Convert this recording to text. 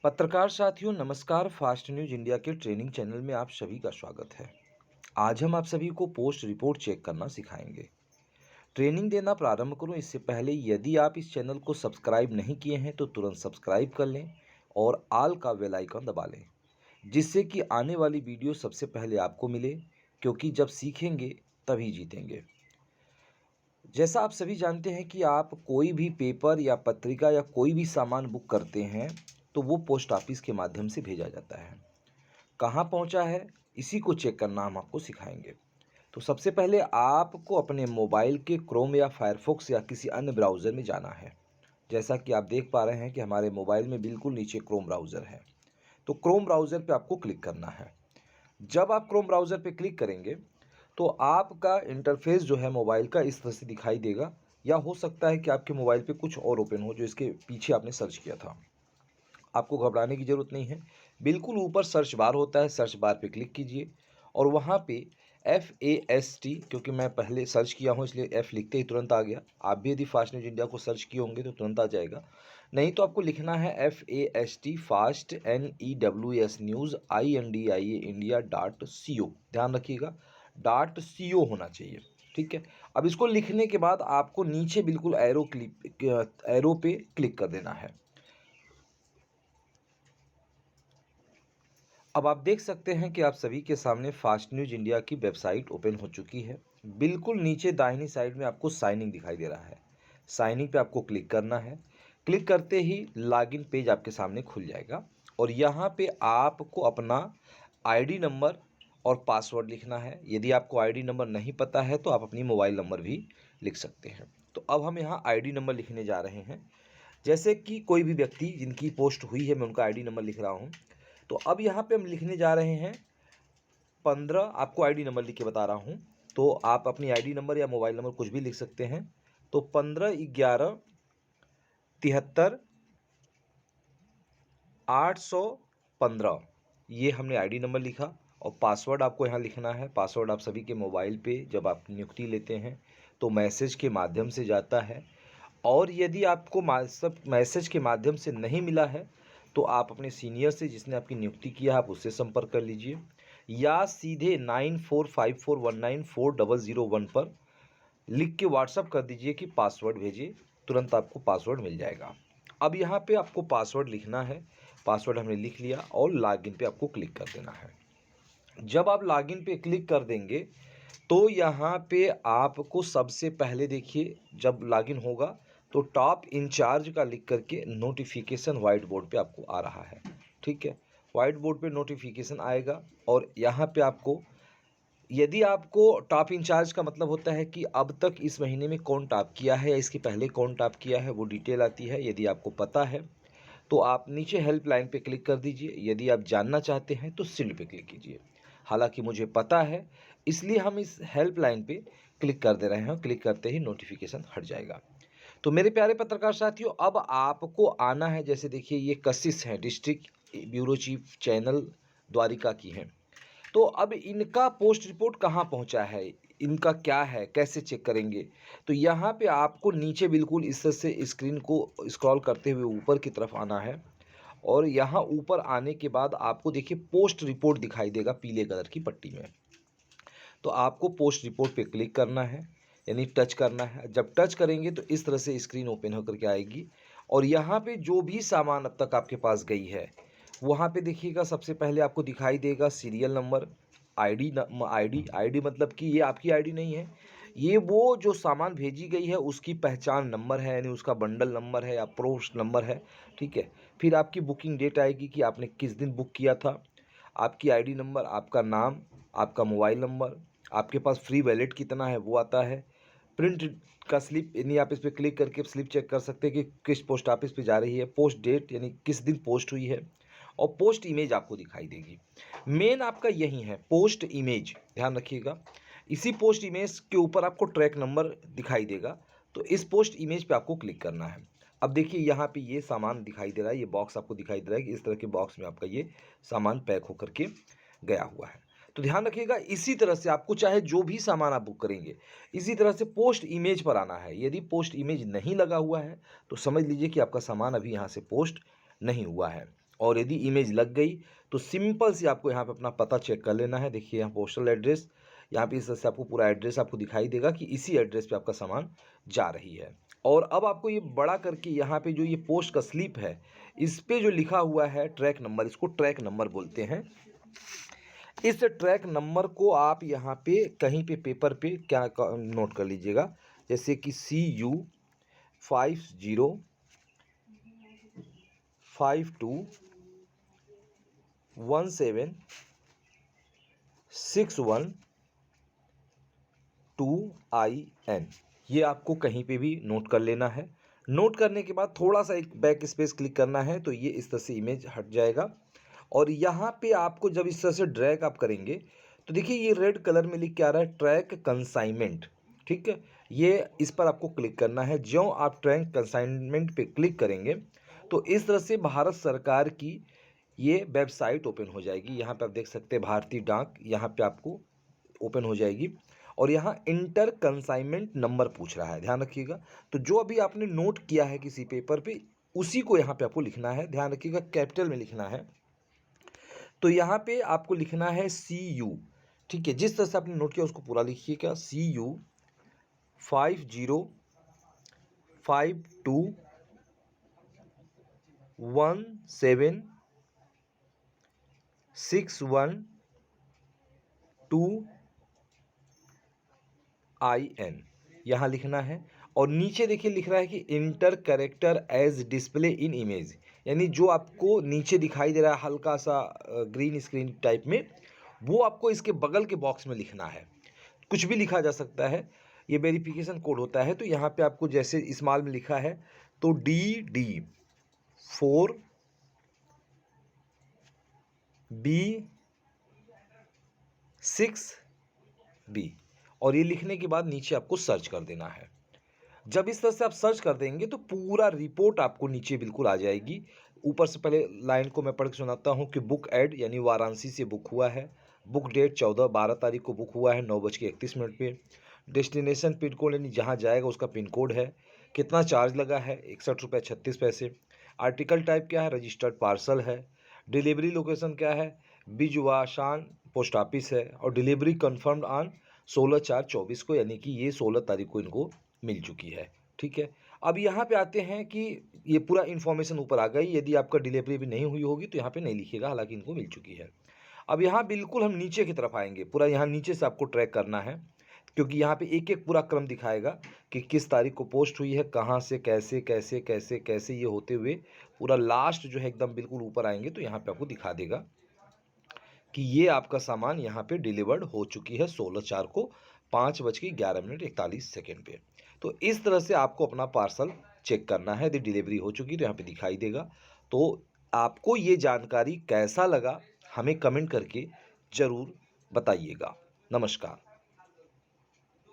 पत्रकार साथियों नमस्कार। फास्ट न्यूज़ इंडिया के ट्रेनिंग चैनल में आप सभी का स्वागत है। आज हम आप सभी को पोस्ट रिपोर्ट चेक करना सिखाएंगे। ट्रेनिंग देना प्रारंभ करूं इससे पहले यदि आप इस चैनल को सब्सक्राइब नहीं किए हैं तो तुरंत सब्सक्राइब कर लें और आल का बेल आइकन दबा लें, जिससे कि आने वाली वीडियो सबसे पहले आपको मिले, क्योंकि जब सीखेंगे तभी जीतेंगे। जैसा आप सभी जानते हैं कि आप कोई भी पेपर या पत्रिका या कोई भी सामान बुक करते हैं तो वो पोस्ट ऑफिस के माध्यम से भेजा जाता है। कहाँ पहुंचा है इसी को चेक करना हम आपको सिखाएंगे। तो सबसे पहले आपको अपने मोबाइल के क्रोम या फायरफॉक्स या किसी अन्य ब्राउज़र में जाना है। जैसा कि आप देख पा रहे हैं कि हमारे मोबाइल में बिल्कुल नीचे क्रोम ब्राउज़र है। तो क्रोम ब्राउज़र पे आपको क्लिक करना है। जब आप क्रोम ब्राउज़र पे क्लिक करेंगे तो आपका इंटरफेस जो है मोबाइल का इस तरह से दिखाई देगा, या हो सकता है कि आपके मोबाइल पे कुछ और ओपन हो जो इसके पीछे आपने सर्च किया था। आपको घबराने की ज़रूरत नहीं है। बिल्कुल ऊपर सर्च बार होता है, सर्च बार पे क्लिक कीजिए और वहाँ पे FAST, क्योंकि मैं पहले सर्च किया हूँ इसलिए F लिखते ही तुरंत आ गया। आप भी यदि फास्ट न्यूज़ इंडिया को सर्च किए होंगे तो तुरंत आ जाएगा। नहीं तो आपको लिखना है FAST fast NEWS news INDIA India.co। ध्यान रखिएगा .co होना चाहिए। ठीक है। अब इसको लिखने के बाद आपको नीचे बिल्कुल एरो पे क्लिक कर देना है। अब आप देख सकते हैं कि आप सभी के सामने फास्ट न्यूज़ इंडिया की वेबसाइट ओपन हो चुकी है। बिल्कुल नीचे दाहिनी साइड में आपको साइन इन दिखाई दे रहा है। साइन इन पे आपको क्लिक करना है। क्लिक करते ही लॉगिन पेज आपके सामने खुल जाएगा और यहाँ पे आपको अपना आईडी नंबर और पासवर्ड लिखना है। यदि आपको आईडी नंबर नहीं पता है तो आप अपनी मोबाइल नंबर भी लिख सकते हैं। तो अब हम यहाँ आईडी नंबर लिखने जा रहे हैं। जैसे कि कोई भी व्यक्ति जिनकी पोस्ट हुई है मैं उनका आईडी नंबर लिख रहा हूँ। तो अब यहाँ पे हम लिखने जा रहे हैं 15। आपको आईडी नंबर लिख के बता रहा हूँ, तो आप अपनी आईडी नंबर या मोबाइल नंबर कुछ भी लिख सकते हैं। तो 15 11 73 815 ये हमने आईडी नंबर लिखा। और पासवर्ड आपको यहाँ लिखना है। पासवर्ड आप सभी के मोबाइल पे जब आप नियुक्ति लेते हैं तो मैसेज के माध्यम से जाता है, और यदि आपको मैसेज के माध्यम से नहीं मिला है तो आप अपने सीनियर से जिसने आपकी नियुक्ति किया आप उससे संपर्क कर लीजिए, या सीधे 9454194001 पर लिख के व्हाट्सअप कर दीजिए कि पासवर्ड भेजिए। तुरंत आपको पासवर्ड मिल जाएगा। अब यहाँ पे आपको पासवर्ड लिखना है। पासवर्ड हमने लिख लिया और लॉगिन पे आपको क्लिक कर देना है। जब आप लॉगिन पे क्लिक कर देंगे तो यहाँ पे आपको सबसे पहले देखिए, जब लॉगिन होगा तो टॉप इंचार्ज का लिख करके नोटिफिकेशन वाइट बोर्ड पे आपको आ रहा है। ठीक है, वाइट बोर्ड पे नोटिफिकेशन आएगा और यहाँ पे आपको, यदि आपको टॉप इंचार्ज का मतलब होता है कि अब तक इस महीने में कौन टॉप किया है या इसके पहले कौन टॉप किया है, वो डिटेल आती है। यदि आपको पता है तो आप नीचे हेल्पलाइन पे क्लिक कर दीजिए। यदि आप जानना चाहते हैं तो शील्ड पे क्लिक कीजिए। हालांकि मुझे पता है इसलिए हम इस हेल्पलाइन पे क्लिक कर दे रहे हैं। क्लिक करते ही नोटिफिकेशन हट जाएगा। तो मेरे प्यारे पत्रकार साथियों, अब आपको आना है। जैसे देखिए ये कशिश है, district bureau chief channel Dwarika की हैं। तो अब इनका पोस्ट रिपोर्ट कहाँ पहुँचा है, इनका क्या है, कैसे चेक करेंगे? तो यहाँ पे आपको नीचे बिल्कुल इस तरह से स्क्रीन को स्क्रॉल करते हुए ऊपर की तरफ आना है और यहाँ ऊपर आने के बाद आपको देखिए पोस्ट रिपोर्ट दिखाई देगा पीले कलर की पट्टी में। तो आपको पोस्ट रिपोर्ट पे क्लिक करना है, यानी टच करना है। जब टच करेंगे तो इस तरह से स्क्रीन ओपन होकर के आएगी और यहाँ पे जो भी सामान अब तक आपके पास गई है वहाँ पे देखिएगा, सबसे पहले आपको दिखाई देगा सीरियल नंबर, आईडी मतलब कि ये आपकी आईडी नहीं है, ये वो जो सामान भेजी गई है उसकी पहचान नंबर है, यानी उसका बंडल नंबर है या पोस्ट नंबर है। ठीक है, फिर आपकी बुकिंग डेट आएगी कि आपने किस दिन बुक किया था, आपकी आईडी नंबर, आपका नाम, आपका मोबाइल नंबर, आपके पास फ्री वैलेट कितना है वो आता है, प्रिंट का स्लिप, यानी आप इस पर क्लिक करके स्लिप चेक कर सकते हैं कि किस पोस्ट ऑफिस पे जा रही है, पोस्ट डेट यानी किस दिन पोस्ट हुई है, और पोस्ट इमेज आपको दिखाई देगी। मेन आपका यही है पोस्ट इमेज, ध्यान रखिएगा। इसी पोस्ट इमेज के ऊपर आपको ट्रैक नंबर दिखाई देगा, तो इस पोस्ट इमेज पे आपको क्लिक करना है। अब देखिए यहाँ पे ये सामान दिखाई दे रहा है, ये बॉक्स आपको दिखाई दे रहा है कि इस तरह के बॉक्स में आपका ये सामान पैक होकर के गया हुआ है। तो ध्यान रखिएगा, इसी तरह से आपको चाहे जो भी सामान आप बुक करेंगे इसी तरह से पोस्ट इमेज पर आना है। यदि पोस्ट इमेज नहीं लगा हुआ है तो समझ लीजिए कि आपका सामान अभी यहाँ से पोस्ट नहीं हुआ है। और यदि इमेज लग गई तो सिंपल सी आपको यहाँ पे अपना पता चेक कर लेना है। देखिए यहाँ पोस्टल एड्रेस, यहाँ पे इस तरह से आपको पूरा एड्रेस आपको दिखाई देगा कि इसी एड्रेस पे आपका सामान जा रही है। और अब आपको ये बड़ा करके यहाँ पे जो ये पोस्ट का स्लिप है, इस पे जो लिखा हुआ है ट्रैक नंबर, इसको ट्रैक नंबर बोलते हैं। इस ट्रैक नंबर को आप यहाँ पे कहीं पे पेपर पे क्या नोट कर लीजिएगा, जैसे कि CU50521761 ये आपको कहीं पे भी नोट कर लेना है। नोट करने के बाद थोड़ा सा एक बैक स्पेस क्लिक करना है तो ये इस तरह से इमेज हट जाएगा। और यहाँ पे आपको जब इस तरह से ड्रैग आप करेंगे तो देखिए ये रेड कलर में लिख के आ रहा है ट्रैक कंसाइनमेंट, ठीक है। ये इस पर आपको क्लिक करना है। ज्यों आप ट्रैक कंसाइनमेंट पे क्लिक करेंगे तो इस तरह से भारत सरकार की ये वेबसाइट ओपन हो जाएगी। यहाँ पे आप देख सकते हैं भारतीय डाक, यहाँ पे आपको ओपन हो जाएगी। और यहाँ इंटर कंसाइनमेंट नंबर पूछ रहा है, ध्यान रखिएगा। तो जो अभी आपने नोट किया है किसी पेपर पे, उसी को यहाँ पे आपको लिखना है। ध्यान रखिएगा कैपिटल में लिखना है। तो यहाँ पे आपको लिखना है CU, ठीक है। जिस तरह से आपने नोट किया उसको पूरा लिखिएगा। CU521761 यहाँ लिखना है। और नीचे देखिए लिख रहा है कि enter character as display in image, यानी जो आपको नीचे दिखाई दे रहा है हल्का सा ग्रीन स्क्रीन टाइप में, वो आपको इसके बगल के बॉक्स में लिखना है। कुछ भी लिखा जा सकता है, ये वेरिफिकेशन कोड होता है। तो यहाँ पे आपको जैसे स्मॉल में लिखा है तो DD4B6B, और ये लिखने के बाद नीचे आपको सर्च कर देना है। जब इस तरह से आप सर्च कर देंगे तो पूरा रिपोर्ट आपको नीचे बिल्कुल आ जाएगी। ऊपर से पहले लाइन को मैं पढ़ के सुनाता हूँ कि बुक एड यानी वाराणसी से बुक हुआ है। बुक डेट 14/12 तारीख को बुक हुआ है 9:31 पे। डेस्टिनेशन पिन कोड यानी जहाँ जाएगा उसका पिन कोड है। कितना चार्ज लगा है 61 रुपये 36 पैसे। आर्टिकल टाइप क्या है, रजिस्टर्ड पार्सल है। डिलीवरी लोकेशन क्या है, बिजवाशान पोस्ट ऑफिस है। और डिलीवरी कन्फर्म्ड ऑन 16/4/24 को, यानी कि ये 16 तारीख को इनको मिल चुकी है, ठीक है। अब यहाँ पे आते हैं कि ये पूरा इन्फॉर्मेशन ऊपर आ गई। यदि आपका डिलीवरी भी नहीं हुई होगी तो यहाँ पे नहीं लिखिएगा, हालांकि इनको मिल चुकी है। अब यहाँ बिल्कुल हम नीचे की तरफ आएंगे, पूरा यहाँ नीचे से आपको ट्रैक करना है, क्योंकि यहाँ पे एक एक पूरा क्रम दिखाएगा कि किस तारीख को पोस्ट हुई है, कहाँ से कैसे कैसे कैसे कैसे, ये होते हुए पूरा लास्ट जो है एकदम बिल्कुल ऊपर आएंगे तो यहाँ पे आपको दिखा देगा कि ये आपका सामान यहाँ पे डिलीवर्ड हो चुकी है 16/4 को 5:11:41 पे। तो इस तरह से आपको अपना पार्सल चेक करना है। यदि डिलीवरी हो चुकी तो यहाँ पे दिखाई देगा। तो आपको ये जानकारी कैसा लगा हमें कमेंट करके ज़रूर बताइएगा। नमस्कार।